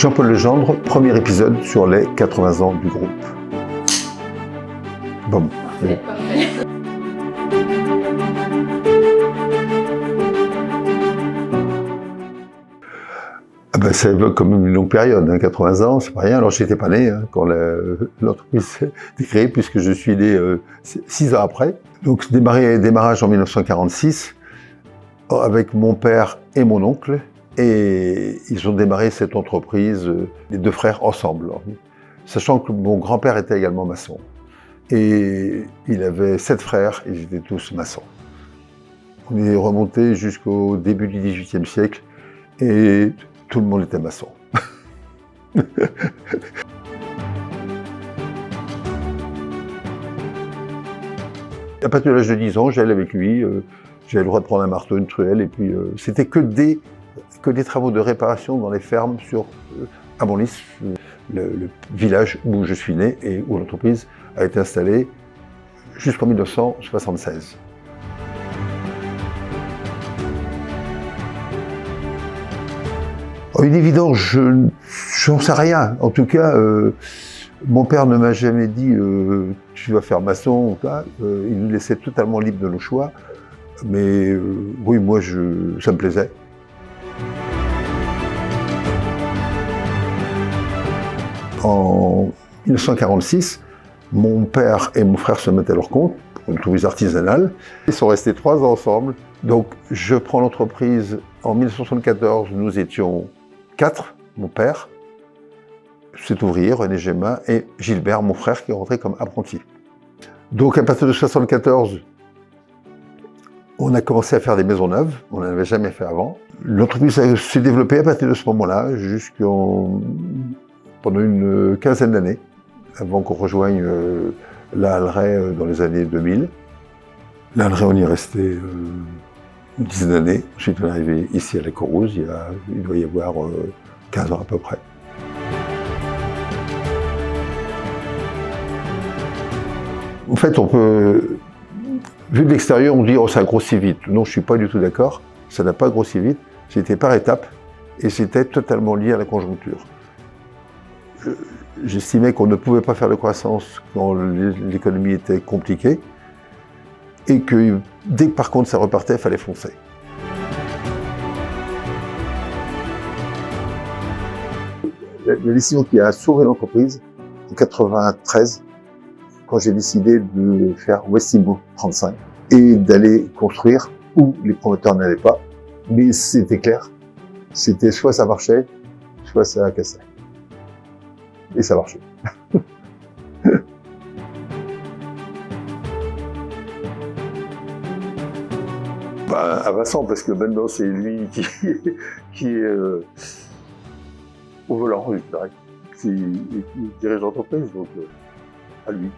Jean-Paul Legendre, premier épisode sur les 80 ans du groupe. Bon. Parfait, parfait. Ah ben, ça évoque comme une longue période, hein, 80 ans, c'est pas rien. Alors j'étais pas né quand l'entreprise a été créée, puisque je suis né 6 ans après. Donc démarrage en 1946 avec mon père et mon oncle. Et ils ont démarré cette entreprise, les deux frères, ensemble. Sachant que mon grand-père était également maçon. Et il avait 7 frères, et ils étaient tous maçons. On est remonté jusqu'au début du XVIIIe siècle, et tout le monde était maçon. À partir de l'âge de 10 ans, j'allais avec lui, j'avais le droit de prendre un marteau, une truelle, et puis c'était que des travaux de réparation dans les fermes à Monlis, le village où je suis né et où l'entreprise a été installée jusqu'en 1976. Une évidence, je n'en sais rien. En tout cas, mon père ne m'a jamais dit tu vas faire maçon. Il nous laissait totalement libre de nos choix. Mais oui, moi, ça me plaisait. En 1946, mon père et mon frère se mettent à leur compte pour une entreprise artisanale. Ils sont restés 3 ans ensemble. Donc, je prends l'entreprise. En 1974, nous étions 4, mon père, cet ouvrier, René Gemma, et Gilbert, mon frère, qui est rentré comme apprenti. Donc, à partir de 1974, on a commencé à faire des maisons neuves. On n'en avait jamais fait avant. L'entreprise s'est développée à partir de ce moment-là, pendant une quinzaine d'années, avant qu'on rejoigne la Halleray dans les années 2000. La Halleray, on y est resté une dizaine d'années. Ensuite, on est arrivé ici à la Courrouze, il doit y avoir 15 ans à peu près. En fait, vu de l'extérieur, on dit « oh, ça a grossi vite ». Non, je ne suis pas du tout d'accord. Ça n'a pas grossi vite. C'était par étapes et c'était totalement lié à la conjoncture. J'estimais qu'on ne pouvait pas faire de croissance quand l'économie était compliquée et que dès que par contre ça repartait, il fallait foncer. La décision qui a sauvé l'entreprise, en 1993, quand j'ai décidé de faire Westinghouse 35 et d'aller construire où les promoteurs n'allaient pas, mais c'était clair, c'était soit ça marchait, soit ça cassait. Et ça marchait. À Vincent, parce que maintenant c'est lui qui est au volant, je dirais, qui dirige l'entreprise, donc à lui.